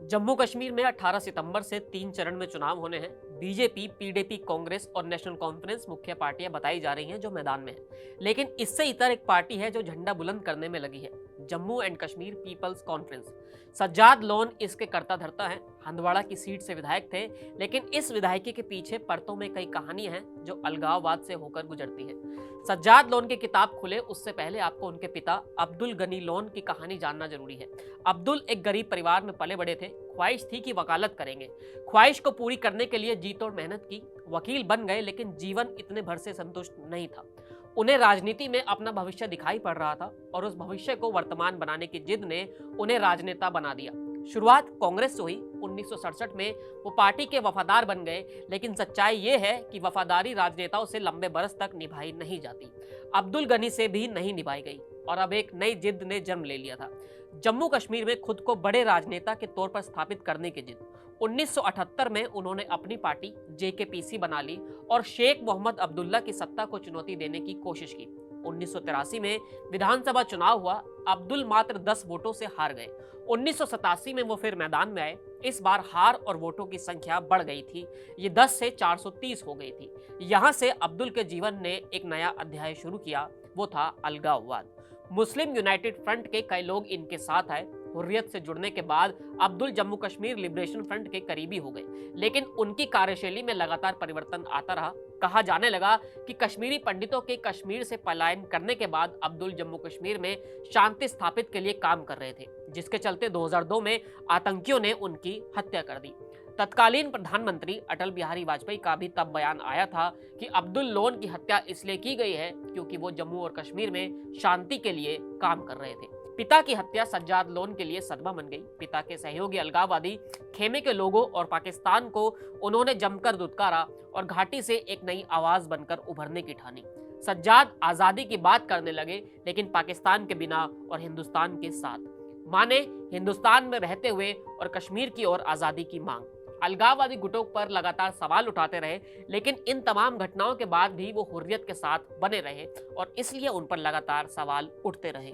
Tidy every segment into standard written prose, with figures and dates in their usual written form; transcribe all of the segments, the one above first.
जम्मू कश्मीर में 18 सितंबर से 3 चरण में चुनाव होने हैं। बीजेपी, पीडीपी, कांग्रेस और नेशनल कॉन्फ्रेंस मुख्य पार्टियां बताई जा रही हैं जो मैदान में हैं। लेकिन इससे इतर एक पार्टी है जो झंडा बुलंद करने में लगी है, Jammu and Kashmir people's conference. Sajjad Lone इसके कर्ता धर्ता हैं। हंदवाड़ा की सीट से विधायक थे, लेकिन इस विधायकी के पीछे परतों में कई कहानियां हैं जो अलगाववाद से होकर गुजरती हैं। सज्जाद लोन की किताब खुले उससे पहले आपको उनके पिता अब्दुल गनी लोन की कहानी जानना जरूरी है। अब्दुल एक गरीब परिवार में पले बड़े थे। ख्वाहिश थी कि वकालत करेंगे। ख्वाहिश को पूरी करने के लिए जी तोड़ मेहनत की। वकील बन गए, लेकिन जीवन इतने भर से संतुष्ट नहीं था। उन्हें राजनीति में अपना भविष्य दिखाई पड़ रहा था और उस भविष्य को वर्तमान बनाने की जिद ने उन्हें राजनेता बना दिया। शुरुआत कांग्रेस से हुई। 1967 में वो पार्टी के वफादार बन गए, लेकिन सच्चाई ये है कि वफादारी राजनेताओं से लंबे बरस तक निभाई नहीं जाती। अब्दुल गनी से भी नहीं निभाई गई और अब एक नई जिद ने जन्म ले लिया था, जम्मू कश्मीर में खुद को बड़े राजनेता के तौर पर स्थापित करने की जिद। 1978 में उन्होंने अपनी पार्टी जेकेपीसी बना ली और शेख मोहम्मद अब्दुल्ला की सत्ता को चुनौती देने की कोशिश की। 1983 में विधानसभा चुनाव हुआ। अब्दुल मात्र 10 वोटों से हार गए। 1987 में वो फिर मैदान में आए। इस बार हार और वोटों की संख्या बढ़ गई थी। ये 10 से 430 हो गई थी। यहां से अब्दुल के जीवन ने एक नया अध्याय शुरू किया, वो था अलगाववाद। मुस्लिम यूनाइटेड फ्रंट के कई लोग इनके साथ आए। हुर्रियत से जुड़ने के बाद अब्दुल जम्मू कश्मीर लिबरेशन फ्रंट के करीबी हो गए, लेकिन उनकी कार्यशैली में लगातार परिवर्तन आता रहा। कहा जाने लगा कि कश्मीरी पंडितों के कश्मीर से पलायन करने के बाद अब्दुल जम्मू कश्मीर में शांति स्थापित के लिए काम कर रहे थे, जिसके चलते 2002 में आतंकियों ने उनकी हत्या कर दी। तत्कालीन प्रधानमंत्री अटल बिहारी वाजपेयी का भी तब बयान आया था कि अब्दुल लोन की हत्या इसलिए की गई है क्योंकि वो जम्मू और कश्मीर में शांति के लिए काम कर रहे थे। पिता की हत्या सज्जाद लोन के लिए सदमा बन गई। पिता के सहयोगी अलगाववादी खेमे के लोगों और पाकिस्तान को उन्होंने जमकर दुत्कारा और घाटी से एक नई आवाज बनकर उभरने की ठानी। सज्जाद आजादी की बात करने लगे, लेकिन पाकिस्तान के बिना और हिंदुस्तान के साथ। माने हिंदुस्तान में रहते हुए और कश्मीर की ओर आजादी की मांग। अलगाववादी गुटों पर लगातार सवाल उठाते रहे, लेकिन इन तमाम घटनाओं के बाद भी वो हुर्रियत के साथ बने रहे और इसलिए उन पर लगातार सवाल उठते रहे।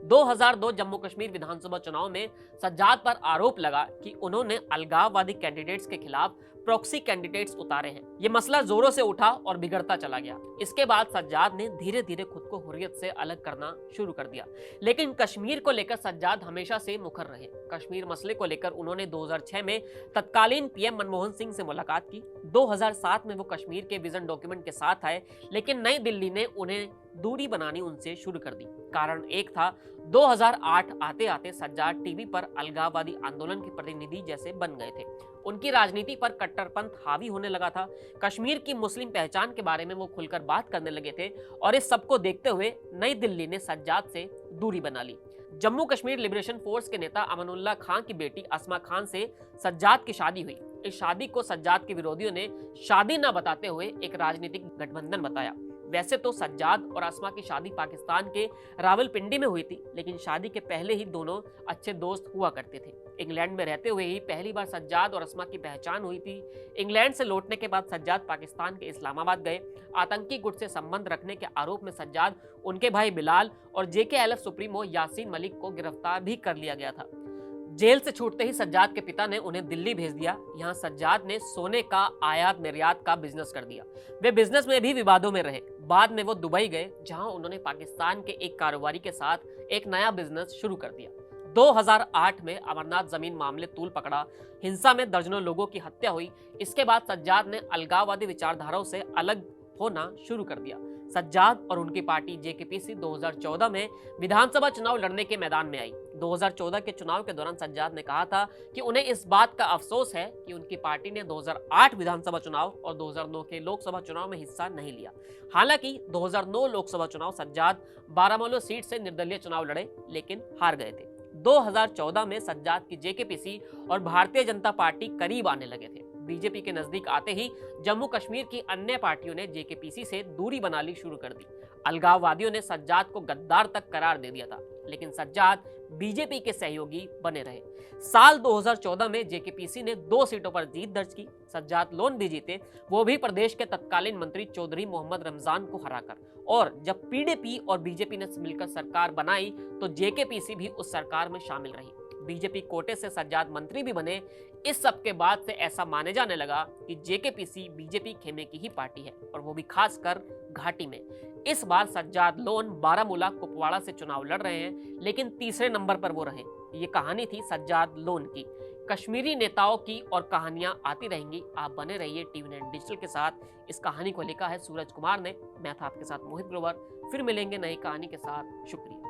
2002 जम्मू कश्मीर विधानसभा चुनाव में सज्जाद पर आरोप लगा कि उन्होंने अलगाववादी कैंडिडेट्स के खिलाफ प्रॉक्सी कैंडिडेट्स उतारे हैं। ये मसला जोरों से उठा और बिगड़ता चला गया। इसके बाद सज्जाद ने धीरे धीरे खुद को हुर्रियत से अलग करना शुरू कर दिया, लेकिन कश्मीर को लेकर सज्जाद हमेशा से मुखर रहे। कश्मीर मसले को लेकर उन्होंने 2006 में तत्कालीन पीएम मनमोहन सिंह से मुलाकात की। 2007 में वो कश्मीर के विजन डॉक्यूमेंट के साथ आए, लेकिन नई दिल्ली ने उन्हें दूरी बनानी उनसे शुरू कर दी। कारण एक था, 2008 आते आते सज्जाद टीवी पर अलगाववादी आंदोलन के प्रतिनिधि जैसे बन गए थे। उनकी राजनीति पर कट्टरपंथ हावी होने लगा था। कश्मीर की मुस्लिम पहचान के बारे में वो खुलकर बात करने लगे थे और इस सबको देखते हुए नई दिल्ली ने सज्जाद से दूरी बना ली। जम्मू कश्मीर लिबरेशन फोर्स के नेता अमनुल्लाह खान की बेटी अस्मा खान से सज्जाद की शादी हुई। इस शादी को सज्जाद के विरोधियों ने शादी न बताते हुए एक राजनीतिक गठबंधन बताया। वैसे तो सज्जाद और अस्मा की शादी पाकिस्तान के रावलपिंडी में हुई थी, लेकिन शादी के पहले ही दोनों अच्छे दोस्त हुआ करते थे। इंग्लैंड में रहते हुए ही पहली बार सज्जाद और अस्मा की पहचान हुई थी। इंग्लैंड से लौटने के बाद सज्जाद पाकिस्तान के इस्लामाबाद गए। आतंकी गुट से संबंध रखने के आरोप में सज्जाद, उनके भाई बिलाल और जेकेएलएफ सुप्रीमो यासीन मलिक को गिरफ्तार भी कर लिया गया था। जेल से छूटते ही सज्जाद के पिता ने उन्हें दिल्ली भेज दिया। यहाँ सज्जाद ने सोने का आयात निर्यात का बिजनेस कर दिया। वे बिजनेस में भी विवादों में रहे। बाद में वो दुबई गए, जहां उन्होंने पाकिस्तान के एक कारोबारी के साथ एक नया बिजनेस शुरू कर दिया। 2008 में अमरनाथ जमीन मामले तूल पकड़ा। हिंसा में दर्जनों लोगों की हत्या हुई। इसके बाद सज्जाद ने अलगाववादी विचारधाराओं से अलग होना शुरू कर दिया। सज्जाद और उनकी पार्टी जेकेपीसी 2014 में विधानसभा चुनाव लड़ने के मैदान में आई। 2014 के चुनाव के दौरान सज्जाद ने कहा था कि उन्हें इस बात का अफसोस है कि उनकी पार्टी ने 2008 विधानसभा चुनाव और 2009 के लोकसभा चुनाव में हिस्सा नहीं लिया। हालांकि 2009 लोकसभा चुनाव सज्जाद बारामूला सीट से निर्दलीय चुनाव लड़े, लेकिन हार गए थे। 2014 में सज्जाद की जेकेपीसी और भारतीय जनता पार्टी करीब आने लगे थे। बीजेपी के नजदीक आते ही जम्मू कश्मीर की अन्य पार्टियों ने जेकेपीसी से दूरी बना ली शुरू कर दी। अलगाववादियों ने सज्जाद को गद्दार तक करार दे दिया था, लेकिन सज्जाद बीजेपी के सहयोगी बने रहे। साल 2014 में जेकेपीसी ने 2 सीटों पर जीत दर्ज की। सज्जाद लोन भी जीते, वो भी प्रदेश के तत्कालीन मंत्री चौधरी मोहम्मद रमजान को हराकर। और जब पीडीपी और बीजेपी ने मिलकर सरकार बनाई तो जेकेपीसी भी उस सरकार में शामिल रही। बीजेपी कोटे से सज्जाद मंत्री भी बने, इस सब के बाद से ऐसा माने जाने लगा कि जेकेपीसी बीजेपी खेमे की ही पार्टी है, और वो भी खासकर घाटी में। इस बार सज्जाद लोन बारामूला कुपवाड़ा से चुनाव लड़ रहे हैं, लेकिन तीसरे नंबर पर वो रहे। ये कहानी थी सज्जाद लोन की। कश्मीरी नेताओं की और कहानियां आती रहेंगी। आप बने रहिए TV9 डिजिटल के साथ। इस कहानी को लिखा है सूरज कुमार ने। मैं था आपके साथ मोहित ग्रोवर। फिर मिलेंगे नई कहानी के साथ। शुक्रिया।